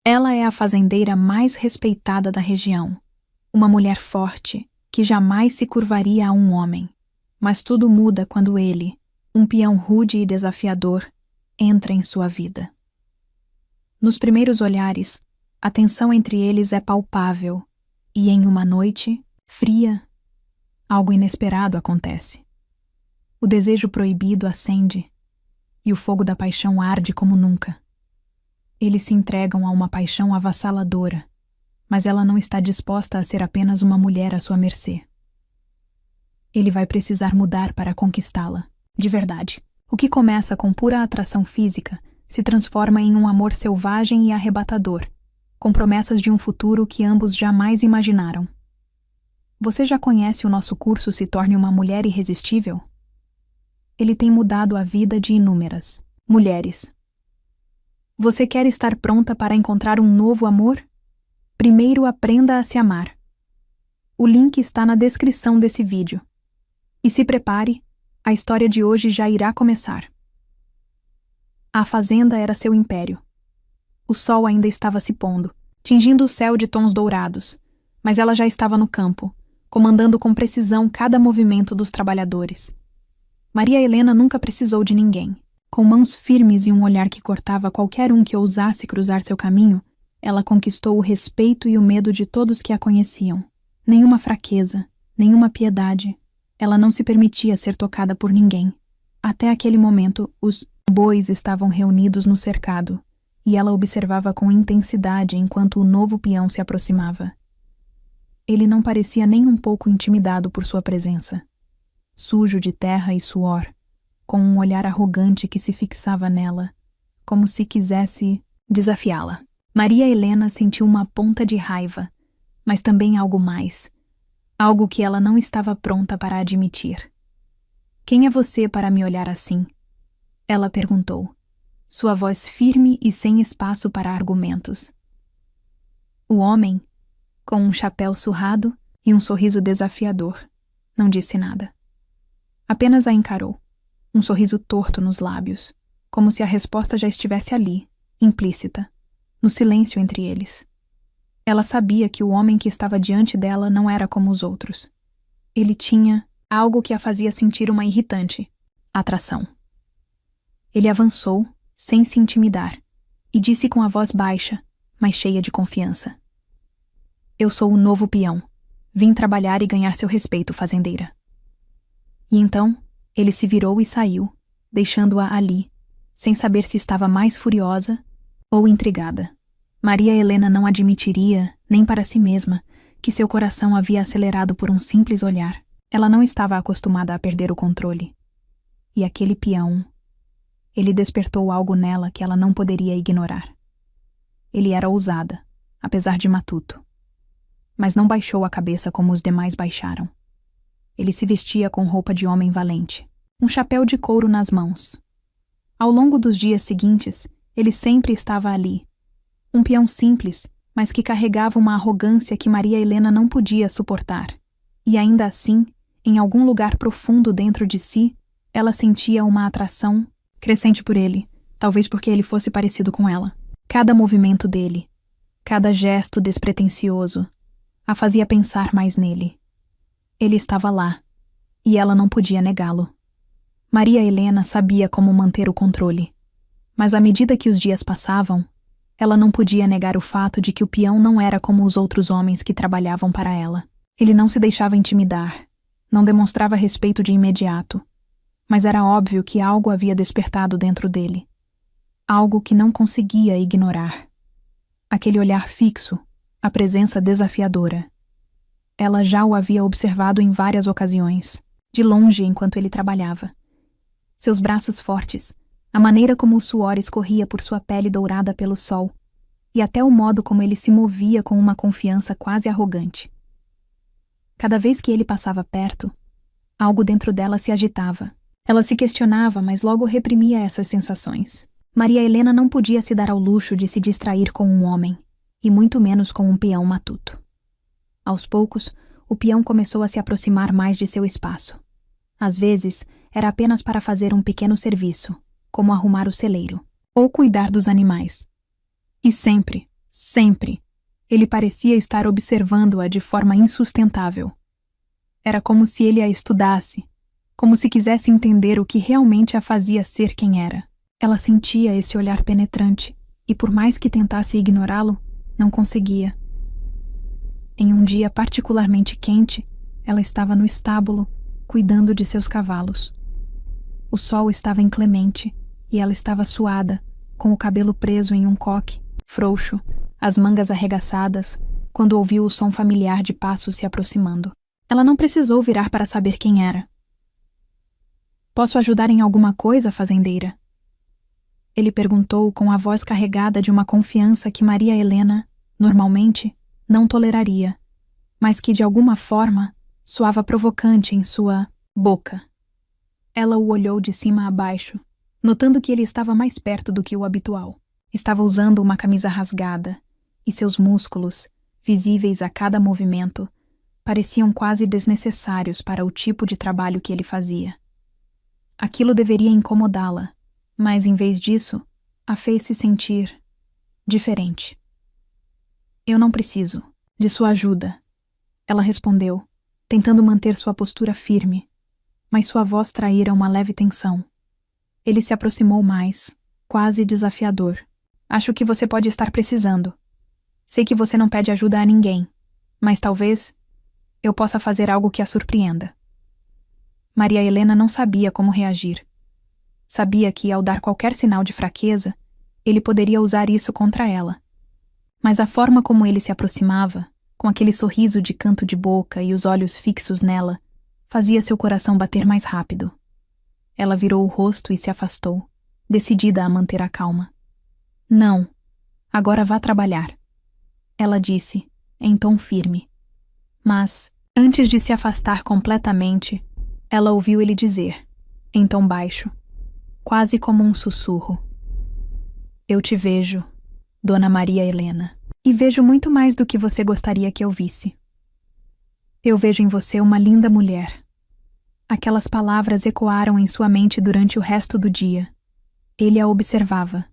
Ela é a fazendeira mais respeitada da região, uma mulher forte que jamais se curvaria a um homem. Mas tudo muda quando ele, um peão rude e desafiador, entra em sua vida. Nos primeiros olhares, a tensão entre eles é palpável e em uma noite fria, algo inesperado acontece. O desejo proibido acende e o fogo da paixão arde como nunca. Eles se entregam a uma paixão avassaladora, mas ela não está disposta a ser apenas uma mulher à sua mercê. Ele vai precisar mudar para conquistá-la, de verdade. O que começa com pura atração física se transforma em um amor selvagem e arrebatador, com promessas de um futuro que ambos jamais imaginaram. Você já conhece o nosso curso Se Torne uma Mulher Irresistível? Ele tem mudado a vida de inúmeras mulheres. Você quer estar pronta para encontrar um novo amor? Primeiro aprenda a se amar. O link está na descrição desse vídeo. E se prepare, a história de hoje já irá começar. A fazenda era seu império. O sol ainda estava se pondo, tingindo o céu de tons dourados, mas ela já estava no campo, comandando com precisão cada movimento dos trabalhadores. Maria Helena nunca precisou de ninguém. Com mãos firmes e um olhar que cortava qualquer um que ousasse cruzar seu caminho, ela conquistou o respeito e o medo de todos que a conheciam. Nenhuma fraqueza, nenhuma piedade. Ela não se permitia ser tocada por ninguém. Até aquele momento, os bois estavam reunidos no cercado, e ela observava com intensidade enquanto o novo peão se aproximava. Ele não parecia nem um pouco intimidado por sua presença. Sujo de terra e suor, com um olhar arrogante que se fixava nela, como se quisesse desafiá-la. Maria Helena sentiu uma ponta de raiva, mas também algo mais. Algo que ela não estava pronta para admitir. "Quem é você para me olhar assim?" Ela perguntou, sua voz firme e sem espaço para argumentos. O homem, com um chapéu surrado e um sorriso desafiador, não disse nada. Apenas a encarou, um sorriso torto nos lábios, como se a resposta já estivesse ali, implícita, no silêncio entre eles. Ela sabia que o homem que estava diante dela não era como os outros. Ele tinha algo que a fazia sentir uma irritante atração. Ele avançou, sem se intimidar, e disse com a voz baixa, mas cheia de confiança: "Eu sou o novo peão. Vim trabalhar e ganhar seu respeito, fazendeira." E então, ele se virou e saiu, deixando-a ali, sem saber se estava mais furiosa ou intrigada. Maria Helena não admitiria, nem para si mesma, que seu coração havia acelerado por um simples olhar. Ela não estava acostumada a perder o controle. E aquele peão, ele despertou algo nela que ela não poderia ignorar. Ele era ousada, apesar de matuto. Mas não baixou a cabeça como os demais baixaram. Ele se vestia com roupa de homem valente, um chapéu de couro nas mãos. Ao longo dos dias seguintes, ele sempre estava ali. Um peão simples, mas que carregava uma arrogância que Maria Helena não podia suportar. E ainda assim, em algum lugar profundo dentro de si, ela sentia uma atração crescente por ele, talvez porque ele fosse parecido com ela. Cada movimento dele, cada gesto despretensioso, a fazia pensar mais nele. Ele estava lá, e ela não podia negá-lo. Maria Helena sabia como manter o controle, mas à medida que os dias passavam, ela não podia negar o fato de que o peão não era como os outros homens que trabalhavam para ela. Ele não se deixava intimidar, não demonstrava respeito de imediato, mas era óbvio que algo havia despertado dentro dele. Algo que não conseguia ignorar. Aquele olhar fixo, a presença desafiadora. Ela já o havia observado em várias ocasiões, de longe enquanto ele trabalhava. Seus braços fortes, a maneira como o suor escorria por sua pele dourada pelo sol, e até o modo como ele se movia com uma confiança quase arrogante. Cada vez que ele passava perto, algo dentro dela se agitava. Ela se questionava, mas logo reprimia essas sensações. Maria Helena não podia se dar ao luxo de se distrair com um homem, e muito menos com um peão matuto. Aos poucos, o peão começou a se aproximar mais de seu espaço. Às vezes, era apenas para fazer um pequeno serviço, como arrumar o celeiro, ou cuidar dos animais. E sempre Sempre. Ele parecia estar observando-a de forma insustentável. Era como se ele a estudasse, como se quisesse entender o que realmente a fazia ser quem era. Ela sentia esse olhar penetrante, e por mais que tentasse ignorá-lo, não conseguia. Em um dia particularmente quente, ela estava no estábulo, cuidando de seus cavalos. O sol estava inclemente, e ela estava suada, com o cabelo preso em um coque, frouxo, as mangas arregaçadas, quando ouviu o som familiar de passos se aproximando. Ela não precisou virar para saber quem era. "Posso ajudar em alguma coisa, fazendeira?" Ele perguntou com a voz carregada de uma confiança que Maria Helena, normalmente, não toleraria, mas que de alguma forma soava provocante em sua boca. Ela o olhou de cima a baixo, notando que ele estava mais perto do que o habitual. Estava usando uma camisa rasgada, e seus músculos, visíveis a cada movimento, pareciam quase desnecessários para o tipo de trabalho que ele fazia. Aquilo deveria incomodá-la, mas em vez disso, a fez se sentir diferente. "Eu não preciso de sua ajuda", ela respondeu, tentando manter sua postura firme, mas sua voz traíra uma leve tensão. Ele se aproximou mais, quase desafiador. "Acho que você pode estar precisando. Sei que você não pede ajuda a ninguém, mas talvez eu possa fazer algo que a surpreenda." Maria Helena não sabia como reagir. Sabia que, ao dar qualquer sinal de fraqueza, ele poderia usar isso contra ela. Mas a forma como ele se aproximava, com aquele sorriso de canto de boca e os olhos fixos nela, fazia seu coração bater mais rápido. Ela virou o rosto e se afastou, decidida a manter a calma. "Não, agora vá trabalhar", ela disse, em tom firme. Mas, antes de se afastar completamente, ela ouviu ele dizer, em tom baixo, quase como um sussurro: "Eu te vejo, Dona Maria Helena, e vejo muito mais do que você gostaria que eu visse. Eu vejo em você uma linda mulher." Aquelas palavras ecoaram em sua mente durante o resto do dia. Ele a observava.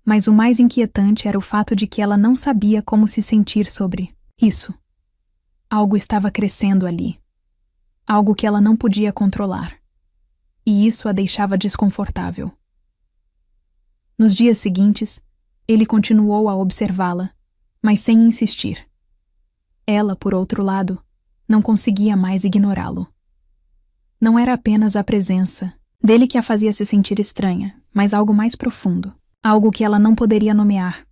Mas o mais inquietante era o fato de que ela não sabia como se sentir sobre isso. Algo estava crescendo ali. Algo que ela não podia controlar. E isso a deixava desconfortável. Nos dias seguintes, ele continuou a observá-la, mas sem insistir. Ela, por outro lado, não conseguia mais ignorá-lo. Não era apenas a presença dele que a fazia se sentir estranha, mas algo mais profundo, algo que ela não poderia nomear.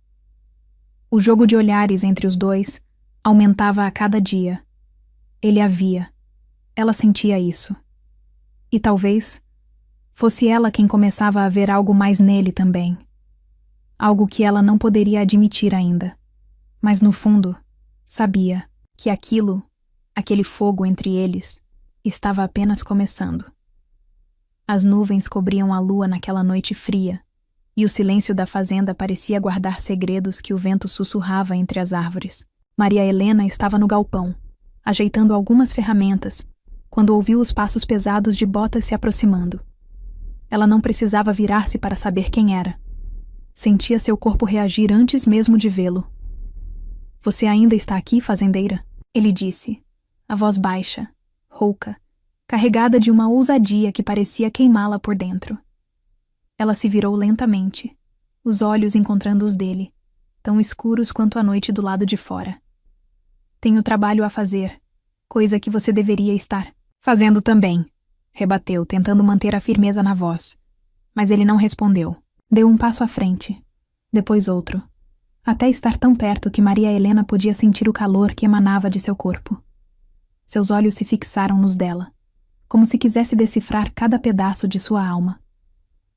O jogo de olhares entre os dois aumentava a cada dia. Ele a via. Ela sentia isso. E talvez fosse ela quem começava a ver algo mais nele também. Algo que ela não poderia admitir ainda. Mas no fundo, sabia que aquele fogo entre eles, estava apenas começando. As nuvens cobriam a lua naquela noite fria, e o silêncio da fazenda parecia guardar segredos que o vento sussurrava entre as árvores. Maria Helena estava no galpão, ajeitando algumas ferramentas, quando ouviu os passos pesados de Botas se aproximando. Ela não precisava virar-se para saber quem era. Sentia seu corpo reagir antes mesmo de vê-lo. "Você ainda está aqui, fazendeira?" ele disse, a voz baixa, rouca, carregada de uma ousadia que parecia queimá-la por dentro. Ela se virou lentamente, os olhos encontrando os dele, tão escuros quanto a noite do lado de fora. "Tenho trabalho a fazer, coisa que você deveria estar fazendo também", rebateu, tentando manter a firmeza na voz. Mas ele não respondeu. Deu um passo à frente, depois outro, até estar tão perto que Maria Helena podia sentir o calor que emanava de seu corpo. Seus olhos se fixaram nos dela, como se quisesse decifrar cada pedaço de sua alma.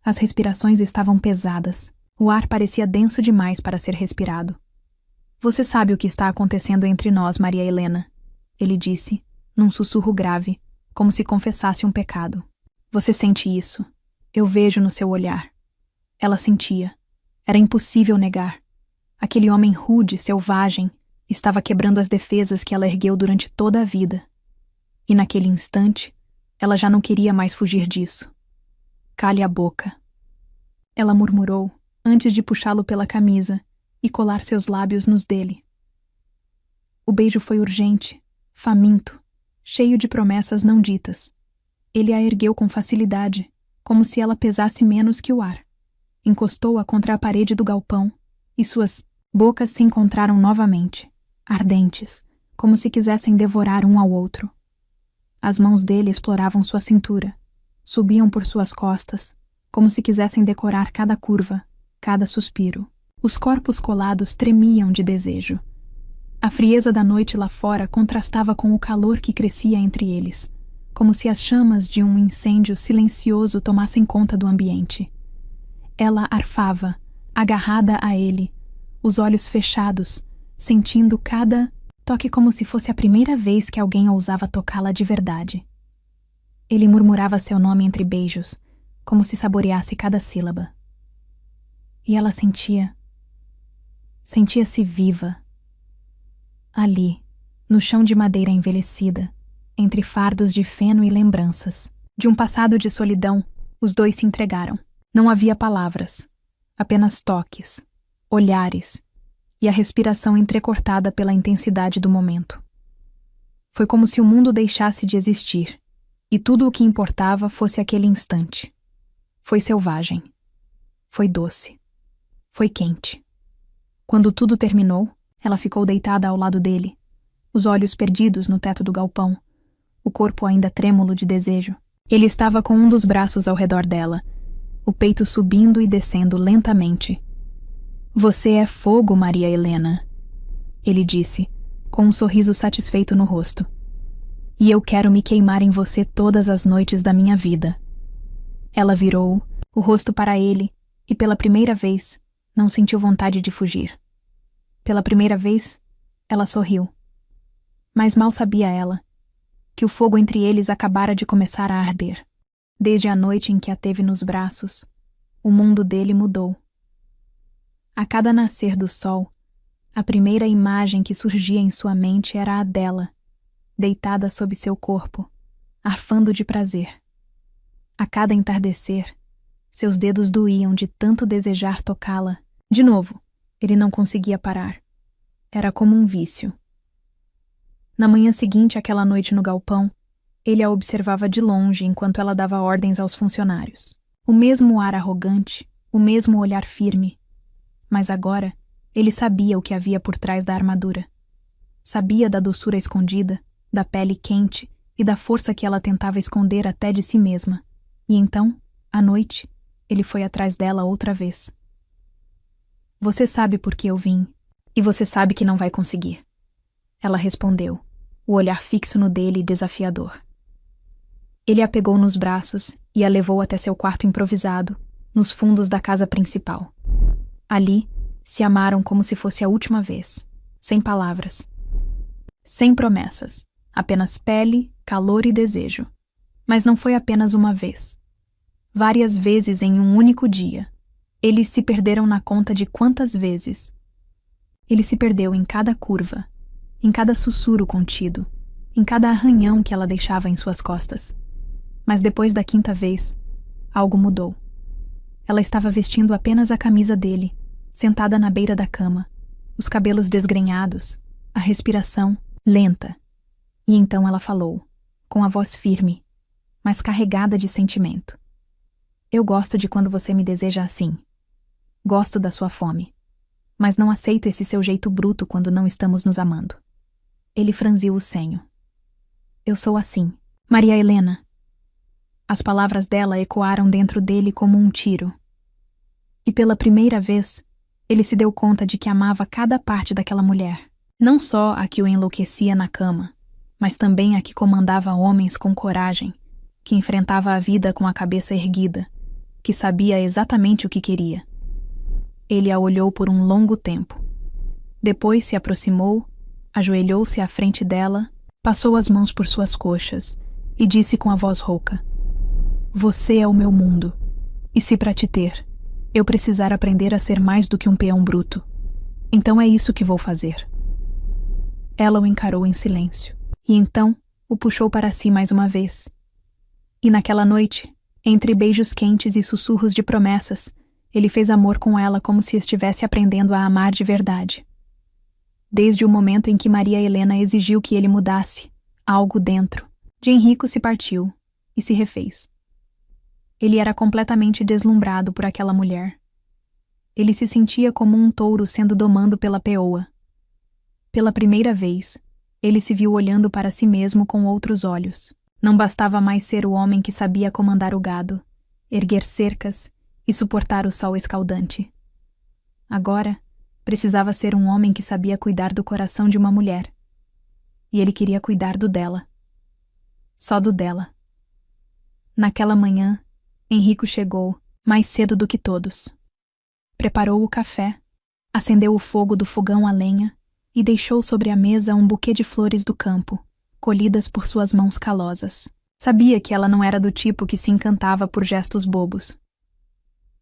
As respirações estavam pesadas. O ar parecia denso demais para ser respirado. "Você sabe o que está acontecendo entre nós, Maria Helena", ele disse, num sussurro grave, como se confessasse um pecado. "Você sente isso. Eu vejo no seu olhar." Ela sentia. Era impossível negar. Aquele homem rude, selvagem, estava quebrando as defesas que ela ergueu durante toda a vida. E naquele instante, ela já não queria mais fugir disso. "Cale a boca", ela murmurou, antes de puxá-lo pela camisa, e colar seus lábios nos dele. O beijo foi urgente, faminto, cheio de promessas não ditas. Ele a ergueu com facilidade, como se ela pesasse menos que o ar. Encostou-a contra a parede do galpão e suas bocas se encontraram novamente, ardentes, como se quisessem devorar um ao outro. As mãos dele exploravam sua cintura, subiam por suas costas, como se quisessem decorar cada curva, cada suspiro. Os corpos colados tremiam de desejo. A frieza da noite lá fora contrastava com o calor que crescia entre eles, como se as chamas de um incêndio silencioso tomassem conta do ambiente. Ela arfava, agarrada a ele, os olhos fechados, sentindo cada toque como se fosse a primeira vez que alguém ousava tocá-la de verdade. Ele murmurava seu nome entre beijos, como se saboreasse cada sílaba. E ela sentia-se viva. Ali, no chão de madeira envelhecida, entre fardos de feno e lembranças, de um passado de solidão, os dois se entregaram. Não havia palavras, apenas toques, olhares e a respiração entrecortada pela intensidade do momento. Foi como se o mundo deixasse de existir e tudo o que importava fosse aquele instante. Foi selvagem. Foi doce. Foi quente. Quando tudo terminou, ela ficou deitada ao lado dele, os olhos perdidos no teto do galpão, o corpo ainda trêmulo de desejo. Ele estava com um dos braços ao redor dela, o peito subindo e descendo lentamente. "Você é fogo, Maria Helena", ele disse, com um sorriso satisfeito no rosto. "E eu quero me queimar em você todas as noites da minha vida." Ela virou o rosto para ele e, pela primeira vez, não sentiu vontade de fugir. Pela primeira vez, ela sorriu. Mas mal sabia ela que o fogo entre eles acabara de começar a arder. Desde a noite em que a teve nos braços, o mundo dele mudou. A cada nascer do sol, a primeira imagem que surgia em sua mente era a dela, deitada sob seu corpo, arfando de prazer. A cada entardecer, seus dedos doíam de tanto desejar tocá-la. De novo, ele não conseguia parar. Era como um vício. Na manhã seguinte àquela noite no galpão, ele a observava de longe enquanto ela dava ordens aos funcionários. O mesmo ar arrogante, o mesmo olhar firme. Mas agora, ele sabia o que havia por trás da armadura. Sabia da doçura escondida, da pele quente e da força que ela tentava esconder até de si mesma. E então, à noite, ele foi atrás dela outra vez. "Você sabe por que eu vim, e você sabe que não vai conseguir." Ela respondeu, o olhar fixo no dele desafiador. Ele a pegou nos braços e a levou até seu quarto improvisado, nos fundos da casa principal. Ali, se amaram como se fosse a última vez, sem palavras. Sem promessas, apenas pele, calor e desejo. Mas não foi apenas uma vez. Várias vezes em um único dia. Eles se perderam na conta de quantas vezes. Ele se perdeu em cada curva, em cada sussurro contido, em cada arranhão que ela deixava em suas costas. Mas depois da quinta vez, algo mudou. Ela estava vestindo apenas a camisa dele, sentada na beira da cama, os cabelos desgrenhados, a respiração lenta. E então ela falou, com a voz firme, mas carregada de sentimento. "Eu gosto de quando você me deseja assim. Gosto da sua fome. Mas não aceito esse seu jeito bruto quando não estamos nos amando." Ele franziu o senho. "Eu sou assim, Maria Helena." As palavras dela ecoaram dentro dele como um tiro. E pela primeira vez, ele se deu conta de que amava cada parte daquela mulher. Não só a que o enlouquecia na cama, mas também a que comandava homens com coragem, que enfrentava a vida com a cabeça erguida, que sabia exatamente o que queria. Ele a olhou por um longo tempo. Depois se aproximou, ajoelhou-se à frente dela, passou as mãos por suas coxas e disse com a voz rouca: "Você é o meu mundo, e se para te ter, eu precisar aprender a ser mais do que um peão bruto, então é isso que vou fazer." Ela o encarou em silêncio, e então o puxou para si mais uma vez. E naquela noite, entre beijos quentes e sussurros de promessas, Ele fez amor com ela como se estivesse aprendendo a amar de verdade. Desde o momento em que Maria Helena exigiu que ele mudasse, algo dentro de Henrico se partiu e se refez. Ele era completamente deslumbrado por aquela mulher. Ele se sentia como um touro sendo domado pela peoa. Pela primeira vez, ele se viu olhando para si mesmo com outros olhos. Não bastava mais ser o homem que sabia comandar o gado, erguer cercas e suportar o sol escaldante. Agora, precisava ser um homem que sabia cuidar do coração de uma mulher. E ele queria cuidar do dela. Só do dela. Naquela manhã, Henrico chegou mais cedo do que todos. Preparou o café, acendeu o fogo do fogão a lenha e deixou sobre a mesa um buquê de flores do campo, colhidas por suas mãos calosas. Sabia que ela não era do tipo que se encantava por gestos bobos.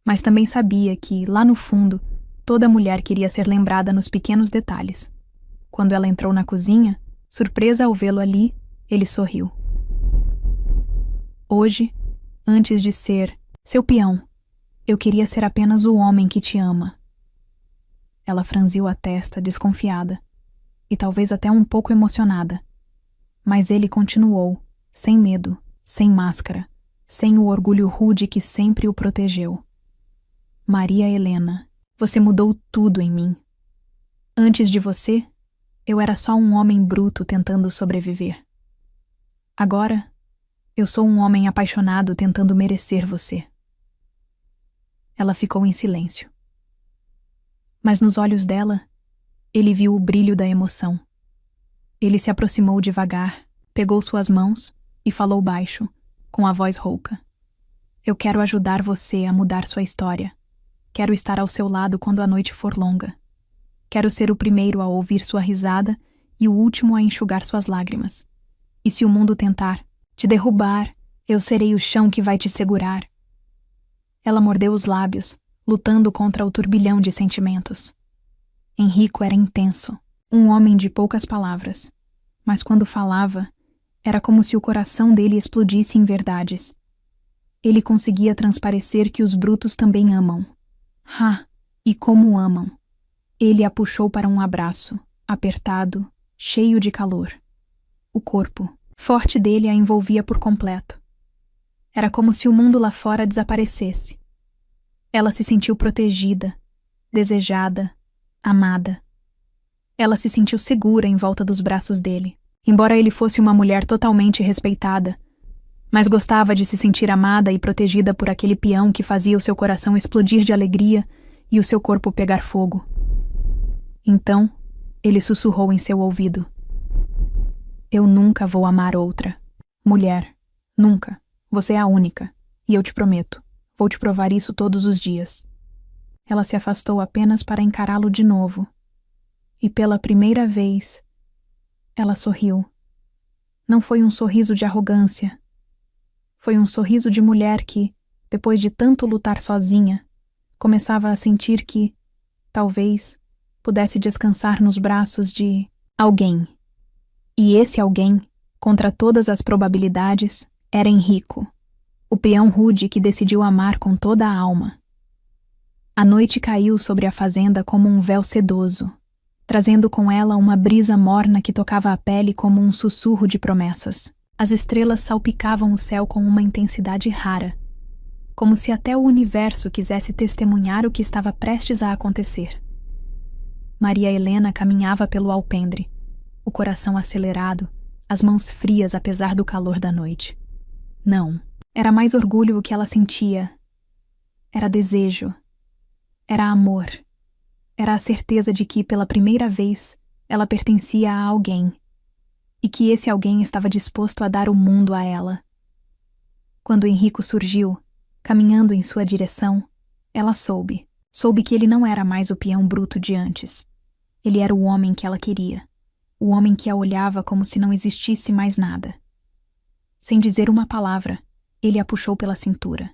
Mas também sabia que, lá no fundo, toda mulher queria ser lembrada nos pequenos detalhes. Quando ela entrou na cozinha, surpresa ao vê-lo ali, ele sorriu. Hoje, antes de ser seu peão, eu queria ser apenas o homem que te ama. Ela franziu a testa, desconfiada, e talvez até um pouco emocionada. Mas ele continuou, sem medo, sem máscara, sem o orgulho rude que sempre o protegeu. Maria Helena, você mudou tudo em mim. Antes de você, eu era só um homem bruto tentando sobreviver. Agora, eu sou um homem apaixonado tentando merecer você. Ela ficou em silêncio. Mas nos olhos dela, ele viu o brilho da emoção. Ele se aproximou devagar, pegou suas mãos e falou baixo, com a voz rouca. Eu quero ajudar você a mudar sua história. Quero estar ao seu lado quando a noite for longa. Quero ser o primeiro a ouvir sua risada e o último a enxugar suas lágrimas. E se o mundo tentar te derrubar, eu serei o chão que vai te segurar. Ela mordeu os lábios, lutando contra o turbilhão de sentimentos. Henrico era intenso, um homem de poucas palavras. Mas quando falava, era como se o coração dele explodisse em verdades. Ele conseguia transparecer que os brutos também amam. E como amam! Ele a puxou para um abraço, apertado, cheio de calor. O corpo, forte dele a envolvia por completo. Era como se o mundo lá fora desaparecesse. Ela se sentiu protegida, desejada, amada. Ela se sentiu segura em volta dos braços dele, embora ele fosse uma mulher totalmente respeitada, mas gostava de se sentir amada e protegida por aquele peão que fazia o seu coração explodir de alegria e o seu corpo pegar fogo. Então, ele sussurrou em seu ouvido. Eu nunca vou amar outra. Mulher, nunca. Você é a única. E eu te prometo, vou te provar isso todos os dias. Ela se afastou apenas para encará-lo de novo. E pela primeira vez, ela sorriu. Não foi um sorriso de arrogância. Foi um sorriso de mulher que, depois de tanto lutar sozinha, começava a sentir que, talvez, pudesse descansar nos braços de alguém. E esse alguém, contra todas as probabilidades, era Henrico, o peão rude que decidiu amar com toda a alma. A noite caiu sobre a fazenda como um véu sedoso, trazendo com ela uma brisa morna que tocava a pele como um sussurro de promessas. As estrelas salpicavam o céu com uma intensidade rara, como se até o universo quisesse testemunhar o que estava prestes a acontecer. Maria Helena caminhava pelo alpendre, o coração acelerado, as mãos frias apesar do calor da noite. Não, era mais orgulho o que ela sentia. Era desejo. Era amor. Era a certeza de que, pela primeira vez, ela pertencia a alguém, e que esse alguém estava disposto a dar o mundo a ela. Quando Henrico surgiu, caminhando em sua direção, ela soube que ele não era mais o peão bruto de antes. Ele era o homem que ela queria, o homem que a olhava como se não existisse mais nada. Sem dizer uma palavra, ele a puxou pela cintura.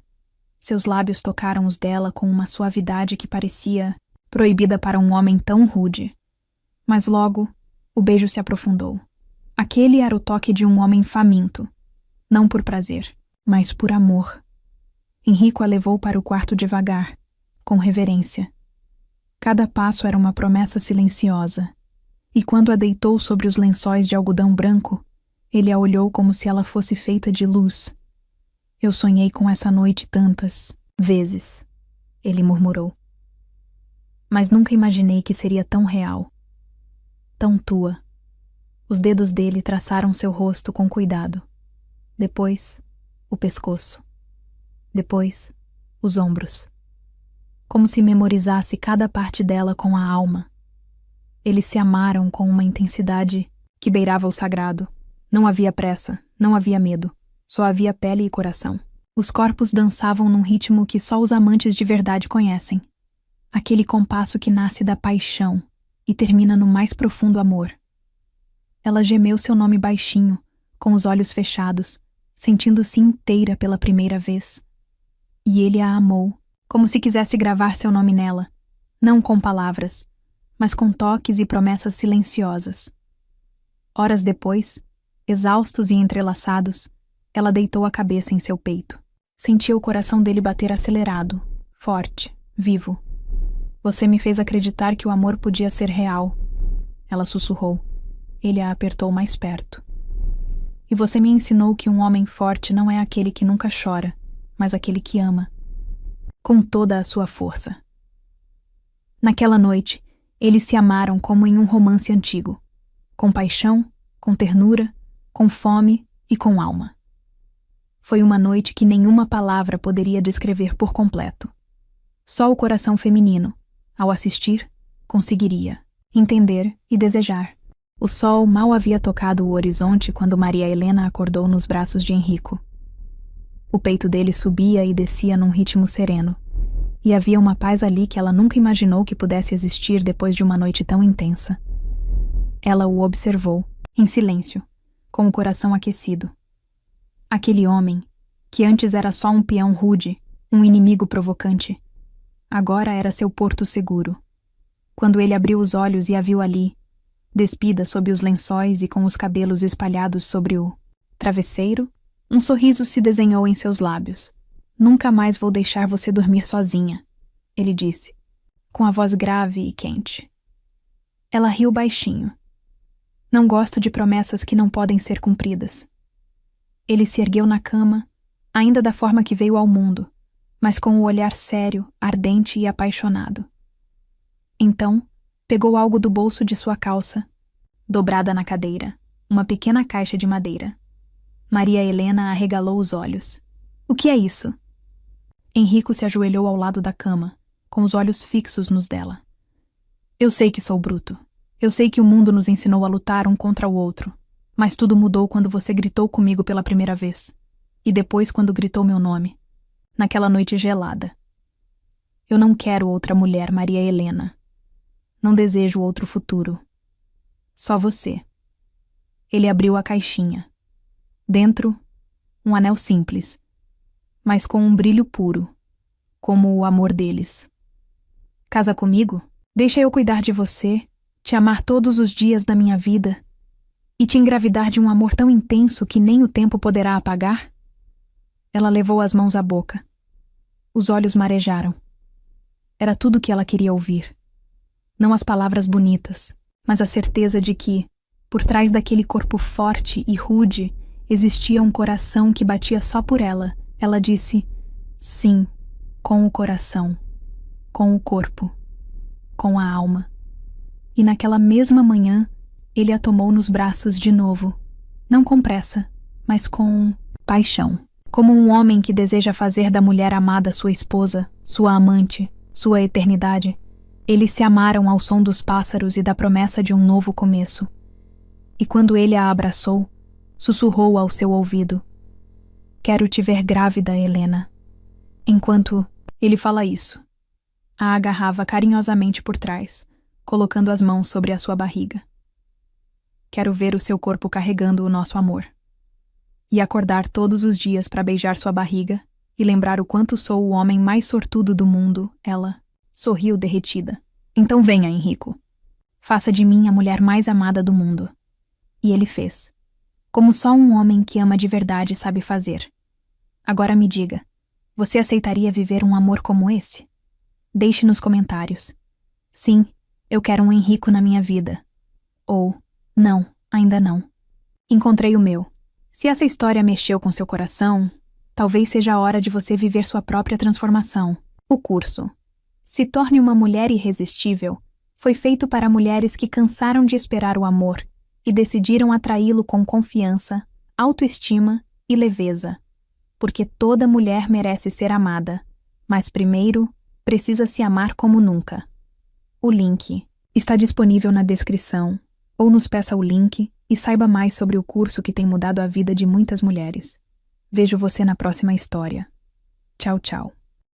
Seus lábios tocaram os dela com uma suavidade que parecia proibida para um homem tão rude. Mas logo, o beijo se aprofundou. Aquele era o toque de um homem faminto, não por prazer, mas por amor. Henrico a levou para o quarto devagar, com reverência. Cada passo era uma promessa silenciosa, e quando a deitou sobre os lençóis de algodão branco, ele a olhou como se ela fosse feita de luz. Eu sonhei com essa noite tantas vezes, ele murmurou. Mas nunca imaginei que seria tão real, tão tua. Os dedos dele traçaram seu rosto com cuidado. Depois, o pescoço. Depois, os ombros. Como se memorizasse cada parte dela com a alma. Eles se amaram com uma intensidade que beirava o sagrado. Não havia pressa, não havia medo. Só havia pele e coração. Os corpos dançavam num ritmo que só os amantes de verdade conhecem. Aquele compasso que nasce da paixão e termina no mais profundo amor. Ela gemeu seu nome baixinho, com os olhos fechados, sentindo-se inteira pela primeira vez. E ele a amou, como se quisesse gravar seu nome nela, não com palavras, mas com toques e promessas silenciosas. Horas depois, exaustos e entrelaçados, ela deitou a cabeça em seu peito. Sentia o coração dele bater acelerado, forte, vivo. Você me fez acreditar que o amor podia ser real, ela sussurrou. Ele a apertou mais perto. E você me ensinou que um homem forte não é aquele que nunca chora, mas aquele que ama. Com toda a sua força. Naquela noite, eles se amaram como em um romance antigo. Com paixão, com ternura, com fome e com alma. Foi uma noite que nenhuma palavra poderia descrever por completo. Só o coração feminino, ao assistir, conseguiria entender e desejar. O sol mal havia tocado o horizonte quando Maria Helena acordou nos braços de Henrico. O peito dele subia e descia num ritmo sereno, e havia uma paz ali que ela nunca imaginou que pudesse existir depois de uma noite tão intensa. Ela o observou, em silêncio, com o coração aquecido. Aquele homem, que antes era só um peão rude, um inimigo provocante, agora era seu porto seguro. Quando ele abriu os olhos e a viu ali, despida sob os lençóis e com os cabelos espalhados sobre o travesseiro, um sorriso se desenhou em seus lábios. Nunca mais vou deixar você dormir sozinha, ele disse, com a voz grave e quente. Ela riu baixinho. Não gosto de promessas que não podem ser cumpridas. Ele se ergueu na cama, ainda da forma que veio ao mundo, mas com o olhar sério, ardente e apaixonado. Então, pegou algo do bolso de sua calça, dobrada na cadeira, uma pequena caixa de madeira. Maria Helena arregalou os olhos. O que é isso? Henrico se ajoelhou ao lado da cama, com os olhos fixos nos dela. Eu sei que sou bruto. Eu sei que o mundo nos ensinou a lutar um contra o outro. Mas tudo mudou quando você gritou comigo pela primeira vez. E depois quando gritou meu nome. Naquela noite gelada. Eu não quero outra mulher, Maria Helena. Não desejo outro futuro. Só você. Ele abriu a caixinha. Dentro, um anel simples, mas com um brilho puro, como o amor deles. Casa comigo? Deixa eu cuidar de você, te amar todos os dias da minha vida e te engravidar de um amor tão intenso que nem o tempo poderá apagar? Ela levou as mãos à boca. Os olhos marejaram. Era tudo o que ela queria ouvir. Não as palavras bonitas, mas a certeza de que, por trás daquele corpo forte e rude, existia um coração que batia só por ela. Ela disse, sim, com o coração, com o corpo, com a alma. E naquela mesma manhã, ele a tomou nos braços de novo, não com pressa, mas com paixão. Como um homem que deseja fazer da mulher amada sua esposa, sua amante, sua eternidade, eles se amaram ao som dos pássaros e da promessa de um novo começo. E quando ele a abraçou, sussurrou ao seu ouvido, quero te ver grávida, Helena. Enquanto ele fala isso, a agarrava carinhosamente por trás, colocando as mãos sobre a sua barriga. Quero ver o seu corpo carregando o nosso amor. E acordar todos os dias para beijar sua barriga e lembrar o quanto sou o homem mais sortudo do mundo, ela sorriu derretida. Então venha, Henrico. Faça de mim a mulher mais amada do mundo. E ele fez. Como só um homem que ama de verdade sabe fazer. Agora me diga, você aceitaria viver um amor como esse? Deixe nos comentários. Sim, eu quero um Henrico na minha vida. Ou, não, ainda não. Encontrei o meu. Se essa história mexeu com seu coração, talvez seja a hora de você viver sua própria transformação. O curso Se Torne uma Mulher Irresistível foi feito para mulheres que cansaram de esperar o amor e decidiram atraí-lo com confiança, autoestima e leveza. Porque toda mulher merece ser amada, mas primeiro precisa se amar como nunca. O link está disponível na descrição, ou nos peça o link e saiba mais sobre o curso que tem mudado a vida de muitas mulheres. Vejo você na próxima história. Tchau, tchau.